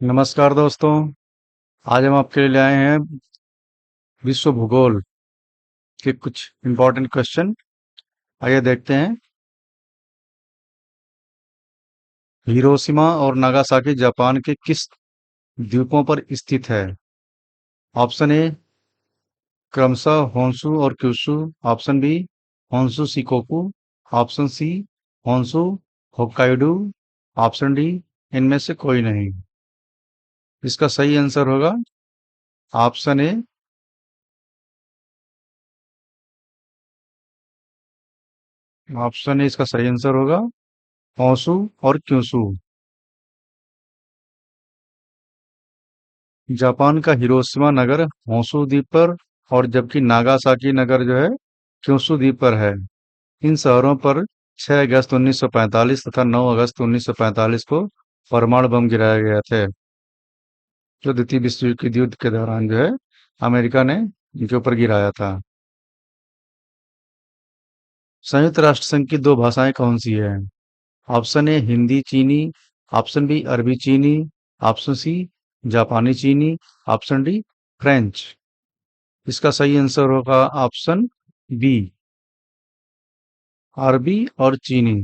नमस्कार दोस्तों। आज हम आपके लिए ले आए हैं विश्व भूगोल के कुछ इम्पोर्टेंट क्वेश्चन। आइए देखते हैं। हिरोशिमा और नागासाकी जापान के किस द्वीपों पर स्थित है? ऑप्शन ए क्रमशः होन्शु और Kyushu. Option B Honshu Shikoku. Option C Honshu Hokkaido. Option D इनमें से कोई नहीं। इसका सही आंसर होगा ऑप्शन ए। ऑप्शन ए इसका सही आंसर होगा होन्शु और क्यूशु। जापान का हिरोशिमा नगर होंशु द्वीप पर और जबकि नागासाकी नगर जो है क्योंशु द्वीप पर है। इन शहरों पर 6 अगस्त 1945 तथा 9 अगस्त 1945 को परमाणु बम गिराए गए थे, जो द्वितीय विश्व युद्ध के दौरान जो है अमेरिका ने इनके ऊपर गिराया था। संयुक्त राष्ट्र संघ की दो भाषाएं कौन सी है? ऑप्शन ए हिंदी चीनी। ऑप्शन बी अरबी चीनी। ऑप्शन सी जापानी चीनी। Option D French. इसका सही आंसर होगा ऑप्शन बी अरबी और चीनी।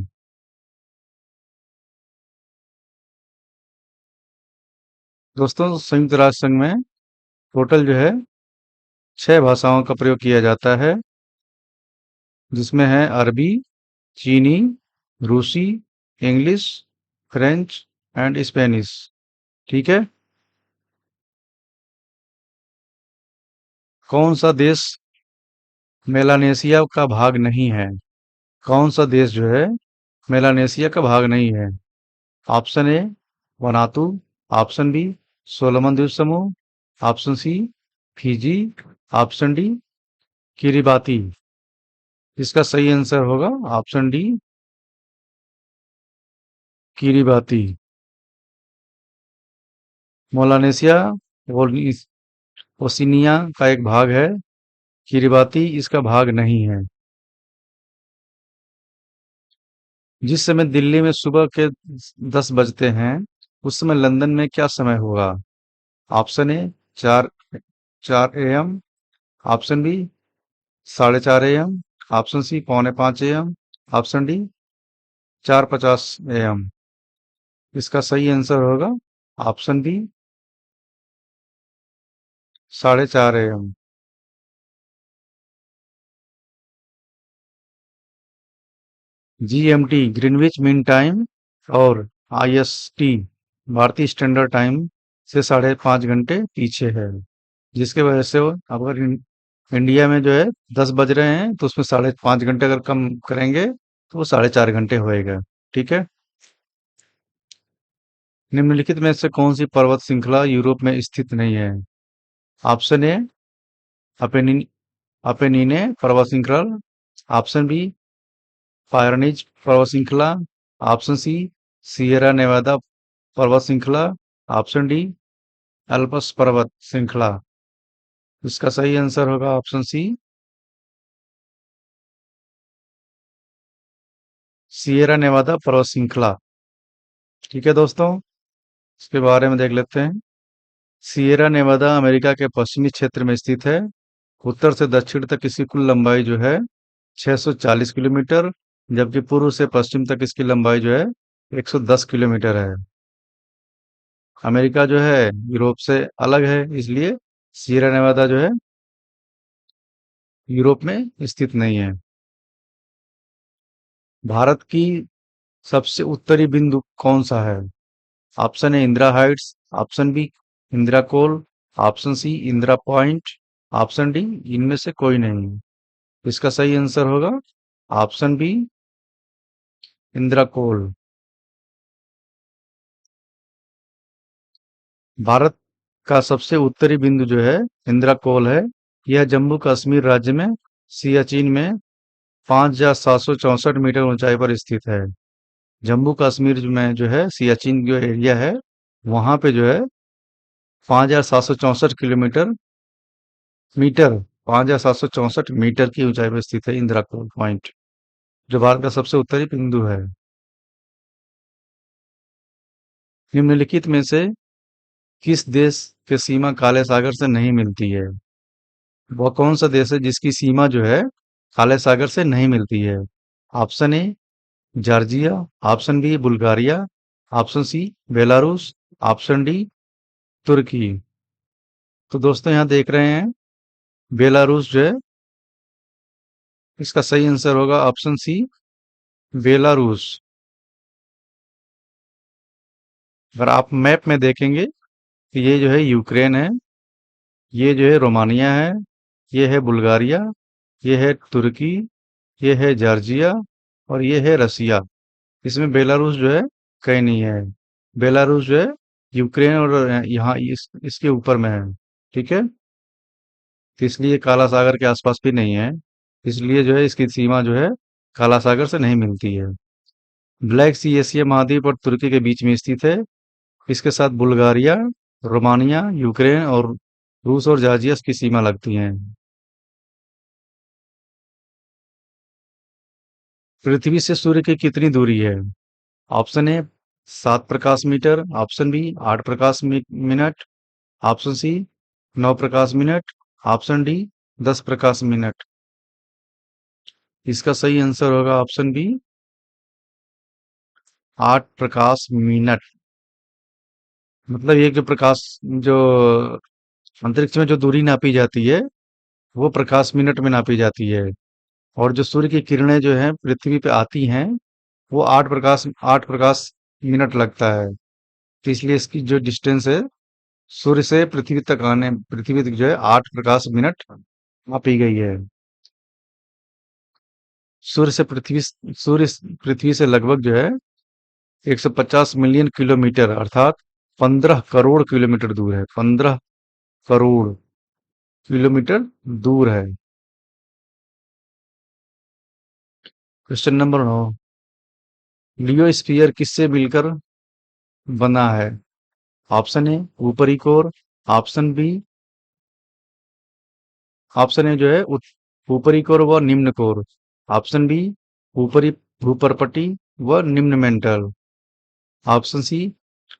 दोस्तों, संयुक्त राष्ट्र संघ में टोटल जो है 6 भाषाओं का प्रयोग किया जाता है, जिसमें है अरबी, चीनी, रूसी, इंग्लिश, फ्रेंच एंड स्पेनिश। ठीक है। कौन सा देश मेलानेशिया का भाग नहीं है? कौन सा देश जो है मेलानेशिया का भाग नहीं है? Option A Vanuatu. Option B Solomon द्वीप समूह। Option C Fiji. Option D Kiribati. इसका सही आंसर होगा option D Kiribati. Melanesia Oceania का एक भाग है। किरिबाती इसका भाग नहीं है। जिस समय दिल्ली में सुबह के 10 बजते हैं, उस समय लंदन में क्या समय होगा? Option A 4 4 AM। Option B 4:30 AM। Option C 4:45 AM। Option D 4:50 AM। इसका सही आंसर होगा option B 4:30 AM। GMT Greenwich mean time और IST भारतीय स्टैंडर्ड टाइम से 5.5 घंटे पीछे है, जिसके वजह से अगर इंडिया में जो है 10 बज रहे हैं तो उसमें 5.5 घंटे अगर कम करेंगे तो वो 4.5 घंटे होएगा। ठीक है। निम्नलिखित में से कौन सी पर्वत श्रृंखला यूरोप में स्थित नहीं है? ऑप्शन ए अपेनिन अपेनिने पर्वत श्रृंखला। ऑप्शन बी पायरनीज पर्वत श्रृंखला। ऑप्शन सी सियरा नेवादा पर्वत श्रृंखला। ऑप्शन डी अल्पस पर्वत श्रृंखला। इसका सही आंसर होगा ऑप्शन सी सियरा नेवादा पर्वत श्रृंखला। ठीक है दोस्तों, इसके बारे में देख लेते हैं। सियरा नेवादा अमेरिका के पश्चिमी क्षेत्र में स्थित है। उत्तर से दक्षिण तक इसकी कुल लंबाई जो है 640 किलोमीटर, जबकि पूर्व से पश्चिम तक इसकी लंबाई जो है 110 किलोमीटर है। अमेरिका जो है यूरोप से अलग है, इसलिए सियरा नेवादा जो है यूरोप में स्थित नहीं है। भारत की सबसे उत्तरी बिंदु कौन सा है? Option A Indira heights. Option B Indira col. Option C Indira point. Option D इनमें से कोई नहीं। इसका सही आंसर होगा option B Indira col. Bharat का सबसे उत्तरी बिंदु जो है इंदिरा कोल है। यह जम्मू कश्मीर राज्य में सियाचिन में 5,764 मीटर ऊंचाई पर स्थित है। जम्मू कश्मीर में जो है सियाचिन जो एरिया है, वहां पे जो है 5,764 मीटर 5,764 मीटर की ऊंचाई पर स्थित है इंदिरा कोल पॉइंट, जो भारत का सबसे उत्तरी बिंदु है। निम्नलिखित में से किस देश की सीमा काले सागर से नहीं मिलती है? वह कौन सा देश है जिसकी सीमा जो है काले सागर से नहीं मिलती है? Option A Georgia, option B Bulgaria, option C Belarus, option D तुर्की। तो दोस्तों यहाँ देख रहे हैं बेलारूस जो है, इसका सही आंसर होगा ऑप्शन सी बेलारूस। अगर आप मैप में देखेंगे तो ये जो है यूक्रेन है, ये जो है रोमानिया है, ये है बुल्गारिया, ये है तुर्की, ये है जॉर्जिया और ये है रसिया। इसमें बेलारूस जो है कहीं नहीं है। बेलारूस जो है यूक्रेन और यहाँ इसके ऊपर में है। ठीक है, तो इसलिए काला सागर के आसपास भी नहीं है। इसलिए जो है इसकी सीमा जो है काला सागर से नहीं मिलती है। ब्लैक सी एशिया महाद्वीप और तुर्की के बीच में स्थित है। इसके साथ बुल्गारिया, रोमानिया, यूक्रेन और रूस और जॉर्जिया की सीमा लगती हैं। पृथ्वी से सूर्य की कितनी दूरी है? ऑप्शन ए 7 प्रकाश मीटर, ऑप्शन बी 8 प्रकाश मिनट, ऑप्शन सी 9 प्रकाश मिनट, ऑप्शन डी 10 प्रकाश मिनट। इसका सही आंसर होगा ऑप्शन बी 8 प्रकाश मिनट। मतलब ये जो प्रकाश जो अंतरिक्ष में जो दूरी नापी जाती है वो प्रकाश मिनट में नापी जाती है। और जो सूर्य की किरणें जो हैं पृथ्वी पे आती हैं वो 8 प्रकाश मिनट लगता है। तो इसलिए इसकी जो डिस्टेंस है सूर्य से पृथ्वी तक जो है 8 प्रकाश मिनट मापी गई है। सूर्य से पृथ्वी सूर्य पृथ्वी से लगभग जो है 150 मिलियन किलोमीटर अर्थात 15 करोड़ किलोमीटर दूर है। 15 करोड़ किलोमीटर दूर है। क्वेश्चन नंबर 9, लियोस्फीयर किससे मिलकर बना है? ऑप्शन ए ऊपरी core, option B option A जो है ऊपरी कोर व निम्न कोर, ऑप्शन बी ऊपरी भूपर्पटी व निम्न मेंटल, ऑप्शन सी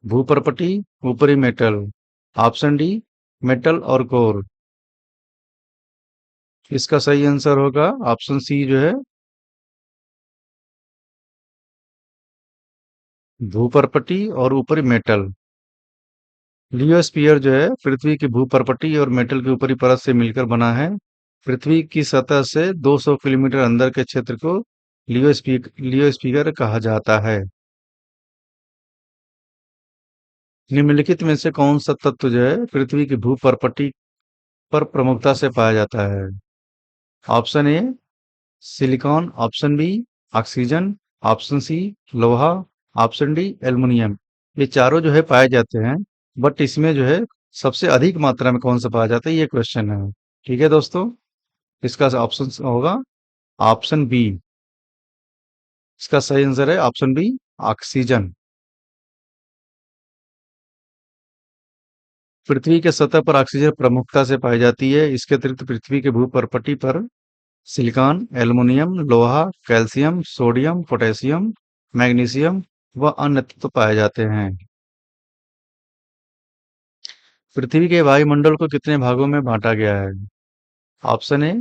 भूपर्पटी ऊपरी मेटल, ऑप्शन डी मेटल और कोर। इसका सही आंसर होगा ऑप्शन सी जो है भूपर्पटी और ऊपरी मेटल। लियोस्फीयर जो है पृथ्वी की भूपर्पटी और मेटल की ऊपरी परत से मिलकर बना है। पृथ्वी की सतह से 200 किलोमीटर अंदर के क्षेत्र को लियोस्फीयर कहा जाता है। निम्नलिखित में से कौन सा तत्व जो है पृथ्वी की भूपर्पटी पर प्रमुखता से पाया जाता है? Option A silicon, option B oxygen, option C लोहा, ऑप्शन डी एल्युमिनियम। ये चारों जो है पाए जाते हैं, बट इसमें जो है सबसे अधिक मात्रा में कौन सा पाया जाता है ये क्वेश्चन है। ठीक है दोस्तों, इसका ऑप्शन होगा ऑप्शन बी। इसका सही आंसर है ऑप्शन बी ऑक्सीजन। पृथ्वी के सतह पर ऑक्सीजन प्रमुखता से पाई जाती है। इसके अतिरिक्त पृथ्वी के भूपर्पटी पर सिलिकॉन, एल्युमिनियम, लोहा, कैल्शियम, सोडियम, पोटेशियम, मैग्नीशियम व अन्य तत्व पाए जाते हैं। पृथ्वी के वायुमंडल को कितने भागों में बांटा गया है? Option A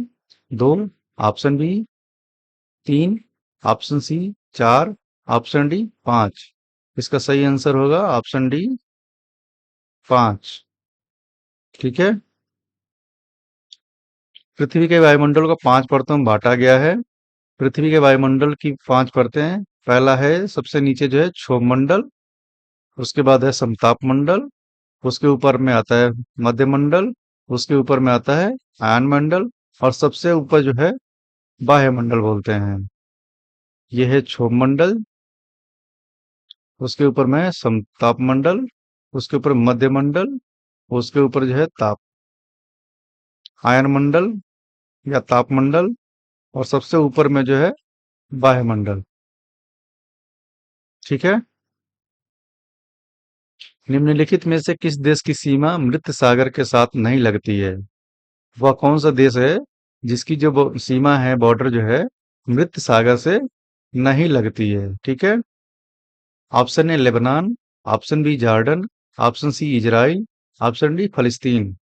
2, option B 3, option C 4, option D 5। इसका सही आंसर होगा ऑप्शन डी 5। ठीक है, पृथ्वी के वायुमंडल को 5 परतों में बांटा गया है। पृथ्वी के वायुमंडल की 5 परतें हैं। पहला है सबसे नीचे जो है क्षोभ मंडल, उसके बाद है समताप मंडल, उसके ऊपर में आता है मध्य मंडल, उसके ऊपर में आता है आयन मंडल और सबसे ऊपर जो है बाह्य मंडल बोलते हैं। ये है क्षोभ मंडल, उसके ऊपर में समताप मंडल, उसके ऊपर मध्य मंडल, उसके ऊपर जो है ताप आयन मंडल या ताप मंडल और सबसे ऊपर में जो है बाह्य मंडल। ठीक है, निम्नलिखित में से किस देश की सीमा मृत सागर के साथ नहीं लगती है? वह कौन सा देश है जिसकी जो सीमा है बॉर्डर जो है मृत सागर से नहीं लगती है? ठीक है, option A Lebanon, option B Jordan, option C Israel, option D फलस्तीन।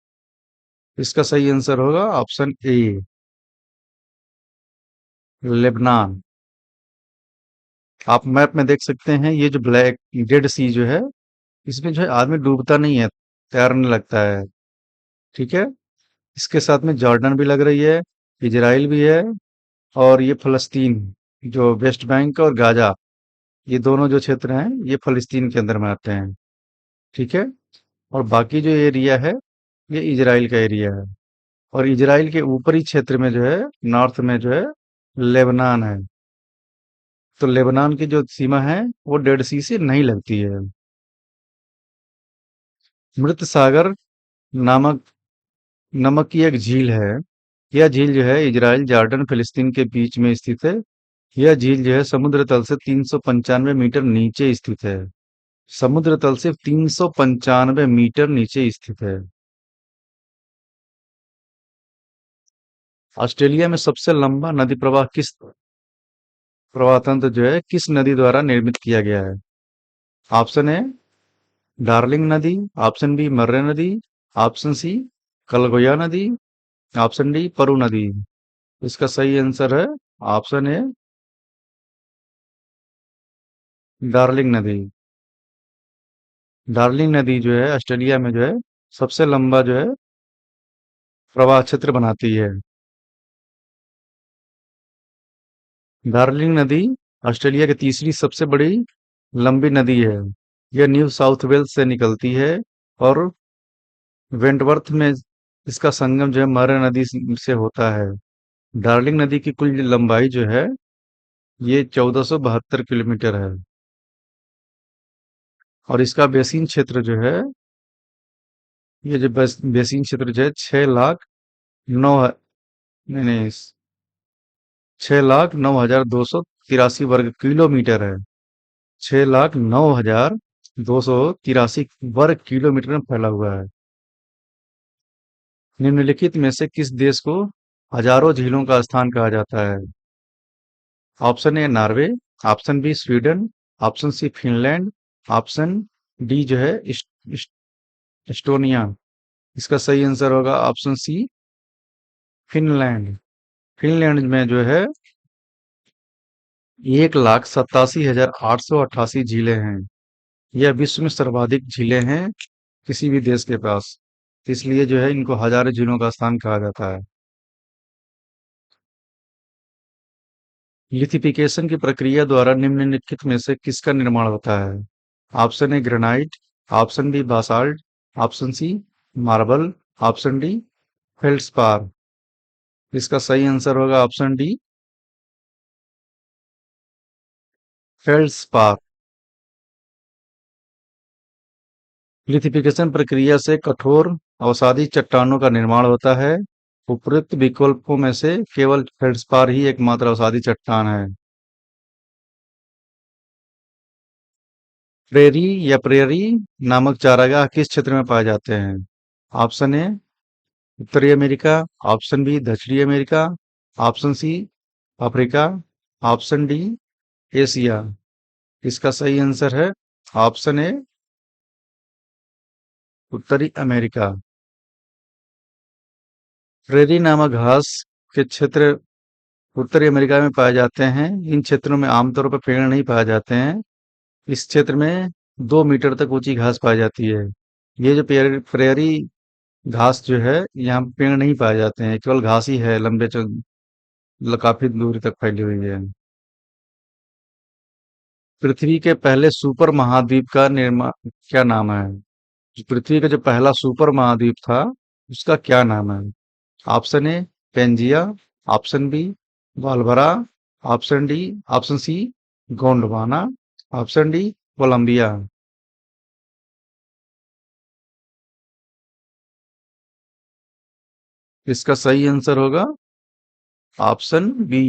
इसका सही आंसर होगा ऑप्शन ए, लेबनान। आप मैप में देख सकते हैं, ये जो ब्लैक डेड सी जो है, इसमें जो है आदमी डूबता नहीं है, तैरने लगता है। ठीक है। इसके साथ में जॉर्डन भी लग रही है, इजराइल भी है, और ये फलस्तीन, जो वेस्ट बैंक और गाजा, ये दोनों जो क्षेत्र हैं ये फलस्तीन के अंदर में आते हैं। ठीक है। और बाकी जो एरिया है ये इजराइल का एरिया है। और इजराइल के ऊपरी क्षेत्र में जो है, नॉर्थ में जो है, लेबनान है। तो लेबनान की जो सीमा है वो डेड सी से नहीं लगती है। मृत सागर नामक नमक की एक झील है। यह झील जो है इजराइल, जॉर्डन, फिलिस्तीन के बीच में स्थित है। यह झील जो है समुद्र तल से 395 मीटर नीचे स्थित है। समुद्र तल से 395 मीटर नीचे स्थित है। ऑस्ट्रेलिया में सबसे लंबा नदी प्रवाह किस प्रवाह तंत्र जो है किस नदी द्वारा निर्मित किया गया है? ऑप्शन ए डार्लिंग नदी, ऑप्शन बी मर्रे नदी, ऑप्शन सी कलगोया नदी, ऑप्शन डी परु नदी। इसका सही आंसर है ऑप्शन ए, डार्लिंग नदी। डार्लिंग नदी जो है ऑस्ट्रेलिया में जो है सबसे लंबा जो है प्रवाह क्षेत्र बनाती है। डार्लिंग नदी ऑस्ट्रेलिया की तीसरी सबसे बड़ी लंबी नदी है। यह न्यू साउथ वेल्स से निकलती है, और वेंटवर्थ में इसका संगम जो है मरे नदी से होता है। डार्लिंग नदी की कुल लंबाई जो है ये 1472 किलोमीटर है। और इसका बेसिन क्षेत्र जो है, ये जो बेसिन क्षेत्र जो है 6 लाख 9, नहीं नहीं, 6 लाख 9 हजार 283 वर्ग किलोमीटर है। 6 लाख 9 हजार 283 वर्ग किलोमीटर में फैला हुआ है। निम्नलिखित में से किस देश को हजारों झीलों का स्थान कहा जाता है? Option A Norway, option B Sweden, option C Finland, option D जो है एस्टोनिया। इसका सही आंसर होगा ऑप्शन सी फिनलैंड। फिनलैंड में जो है 1 लाख 87 हजार 888 झीलें हैं। यह विश्व में सर्वाधिक झीलें हैं किसी भी देश के पास। इसलिए जो है इनको हजारों झीलों का स्थान कहा जाता है। लिथिफिकेशन की प्रक्रिया द्वारा निम्नलिखित में से किसका निर्माण होता है? Option A granite, option B basalt, option C marble, option D feldspar. इसका सही आंसर होगा ऑप्शन डी फेल्ड्स्पार। लिथिफिकेशन प्रक्रिया से कठोर अवसादी चट्टानों का निर्माण होता है। उपरोक्त विकल्पों में से केवल फेल्ड्स्पार ही एकमात्र अवसादी चट्टान है। प्रेरी या प्रेरी नामक चारागाह किस क्षेत्र में पाए जाते हैं? ऑप्शन ए उत्तरी अमेरिका, ऑप्शन बी दक्षिणी America, option C Africa, option D Asia. इसका सही आंसर है ऑप्शन ए उत्तरी अमेरिका। प्रेरी नामक घास के क्षेत्र उत्तरी अमेरिका में पाए जाते हैं। इन क्षेत्रों में आमतौर पर पेड़ नहीं पाए जाते हैं। इस क्षेत्र में 2 मीटर तक ऊंची घास पाई जाती है। ये जो प्रेरी घास जो है, यहाँ पेड़ नहीं पाए जाते हैं, केवल घास ही है, काफी दूरी तक फैली हुई है। पृथ्वी के पहले सुपर महाद्वीप का निर्माण क्या नाम है? जो पृथ्वी का जो पहला सुपर महाद्वीप था, उसका क्या नाम है? Option A Pangaea, option B वाल्वरा, option D option C Gondwana, option D Columbia. इसका सही आंसर होगा ऑप्शन बी।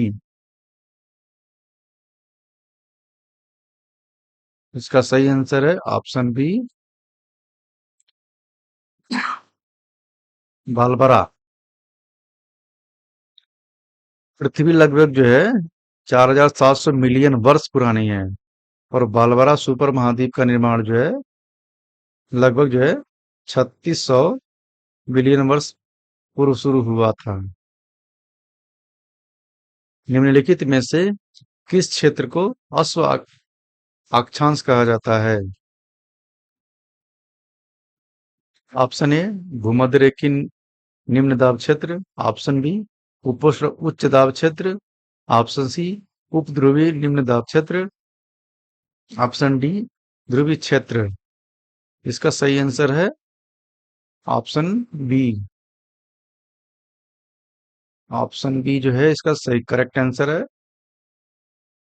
इसका सही आंसर है ऑप्शन बी वाल्वरा। पृथ्वी लगभग जो है 4700 मिलियन वर्ष पुरानी है। और बालवरा सुपर महाद्वीप का निर्माण जो है लगभग जो है 3600 बिलियन वर्ष पूर्व शुरू हुआ था। निम्नलिखित में से किस क्षेत्र को अश्व अक्षांश कहा जाता है? ऑप्शन ए भूमध्य रेखीय निम्न दाब क्षेत्र, ऑप्शन बी उपोष्ण उच्च दाब क्षेत्र, ऑप्शन सी उपध्रुवीय निम्न दाब क्षेत्र, ऑप्शन डी ध्रुवीय क्षेत्र। इसका सही आंसर है ऑप्शन बी। ऑप्शन बी जो है इसका सही करेक्ट आंसर है,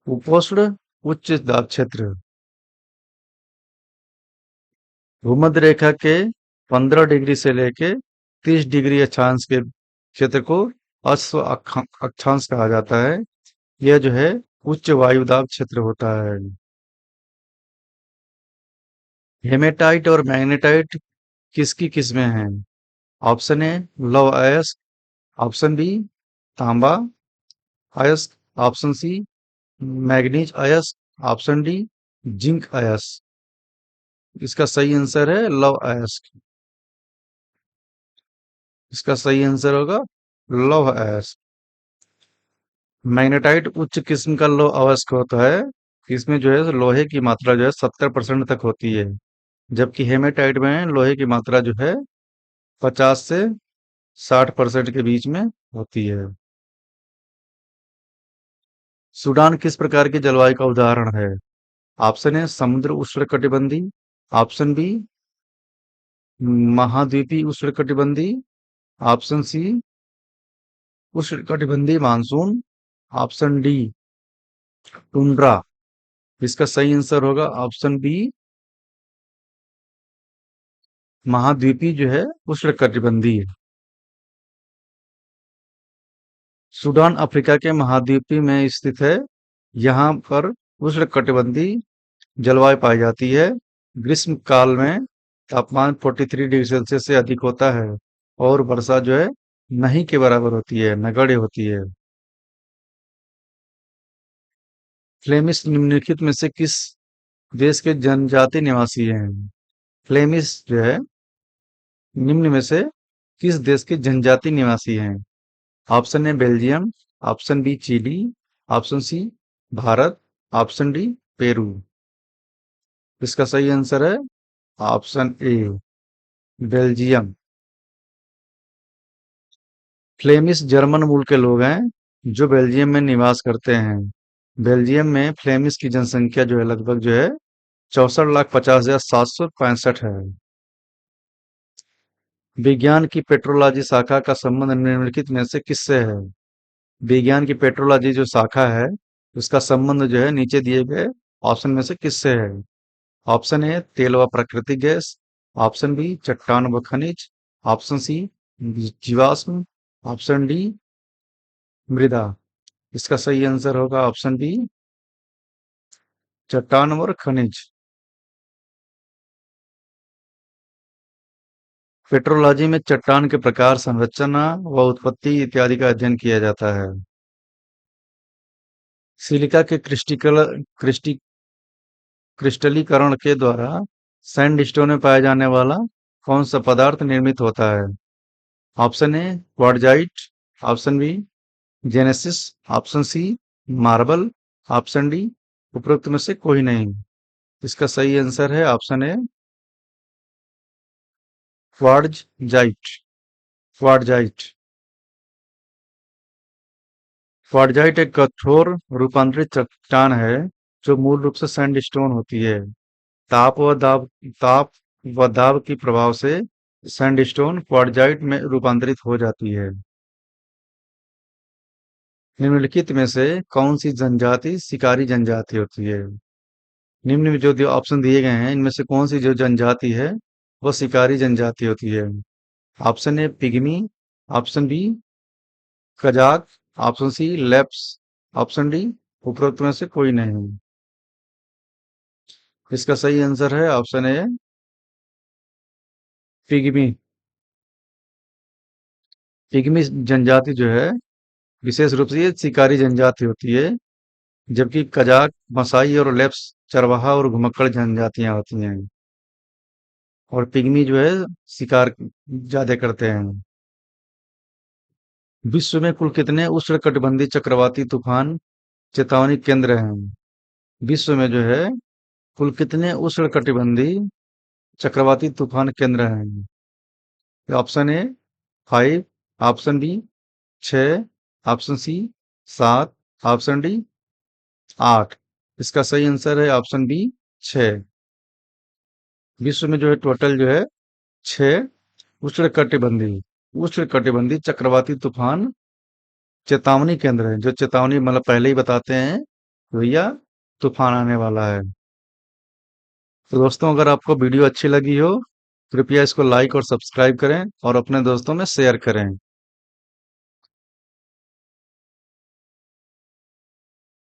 उपोष्ण उच्च दाब क्षेत्र। भूमध्य रेखा के 15 डिग्री से लेके 30 डिग्री अक्षांश के क्षेत्र को अक्षांश कहा जाता है। यह जो है उच्च वायुदाब क्षेत्र होता है। हेमेटाइट और मैग्नेटाइट किसकी किस्में हैं? ऑप्शन ए लौह अयस्क, ऑप्शन बी तांबा अयस्क, ऑप्शन सी मैग्नीज अयस्क, ऑप्शन डी जिंक अयस्क। इसका सही आंसर है लौह अयस्क। इसका सही आंसर होगा लौह अयस्क। मैग्नेटाइट उच्च किस्म का लौह अयस्क होता है। इसमें जो है लोहे की मात्रा जो है 70% तक होती है, जबकि हेमेटाइट में लोहे की मात्रा जो है 50 से 60% के बीच में होती है। सूडान किस प्रकार की जलवायु का उदाहरण है? ऑप्शन ए समुद्र उष्णकटिबंधीय, ऑप्शन बी महाद्वीपीय उष्णकटिबंधीय, ऑप्शन सी उष्णकटिबंधीय मानसून, ऑप्शन डी टुंड्रा। इसका सही आंसर होगा ऑप्शन बी महाद्वीपीय जो है उष्णकटिबंधीय। सूडान अफ्रीका के महाद्वीपीय में स्थित है। यहाँ पर उष्णकटिबंधीय जलवायु पाई जाती है। ग्रीष्म काल में तापमान 43 डिग्री सेल्सियस से अधिक होता है और वर्षा जो है नहीं के बराबर होती है, नगण्य होती है। फ्लेमिश निम्नलिखित में से किस देश के जनजाति निवासी हैं? फ्लेमिश जो है निम्न में से किस देश के जनजाति निवासी हैं? Option A Belgium, option B Chile, option C Bharat, option D Peru. इसका सही आंसर है option A Belgium. Flemish German मूल के लोग हैं जो बेल्जियम में निवास करते हैं। बेल्जियम में फ्लेमिश की जनसंख्या जो है लगभग जो है 64,50,765 है। विज्ञान की पेट्रोलॉजी शाखा का संबंध निम्नलिखित में से किससे है? विज्ञान की पेट्रोलॉजी जो शाखा है उसका संबंध जो है नीचे दिए गए ऑप्शन में से किससे है? ऑप्शन ए तेल व प्राकृतिक गैस, ऑप्शन बी चट्टान व खनिज, ऑप्शन सी जीवाश्म, ऑप्शन डी मृदा। इसका सही आंसर होगा ऑप्शन बी चट्टान और खनिज। पेट्रोलॉजी में चट्टान के प्रकार, संरचना व उत्पत्ति इत्यादि का अध्ययन किया जाता है। सिलिका के क्रिस्टलीकरण के द्वारा सैंडस्टोन में पाया जाने वाला कौन सा पदार्थ निर्मित होता है? Option A quartzite, option B genesis, option C marble, option D उपरोक्त में से कोई नहीं। इसका सही आंसर है option A quartzite. Quartzite. Quartzite एक कठोर रूपांतरित चट्टान है जो मूल रूप से सैंडस्टोन होती है। ताप व दाब ताप व दाब के प्रभाव से सैंडस्टोन क्वार्टजाइट में रूपांतरित हो जाती है। निम्नलिखित में से कौन सी जनजाति शिकारी जनजाति होती है? निम्न में जो ऑप्शन दिए गए हैं इनमें से कौन सी जो जनजाति है वो शिकारी जनजाति होती है? Option A pygmy, option B Kazakh, option C Lapps, option D उपरोक्त में से कोई नहीं। इसका सही आंसर है ऑप्शन ए पिग्मी। पिग्मी जनजाति जो है विशेष रूप से ये शिकारी जनजाति होती है, जबकि कजाक, मसाई और लेप्स चरवाहा और घुमक्कड़ जनजातियां होती हैं। और पिग्मी जो है शिकार ज्यादा करते हैं। विश्व में कुल कितने उष्णकटिबंधीय चक्रवाती तूफान चेतावनी केंद्र हैं? विश्व में जो है कुल कितने उष्णकटिबंधीय चक्रवाती तूफान केंद्र हैं? Option A 5, option B 6, option C 7, option D 8। इसका सही आंसर है ऑप्शन बी 6। विश्व में जो है टोटल जो है 6 उष्णकटिबंधीय उष्णकटिबंधीय चक्रवाती तूफान चेतावनी केंद्र है, जो चेतावनी मतलब पहले ही बताते हैं कि भैया तूफान आने वाला है। तो दोस्तों, अगर आपको वीडियो अच्छी लगी हो, कृपया इसको लाइक और सब्सक्राइब करें और अपने दोस्तों में शेयर करें।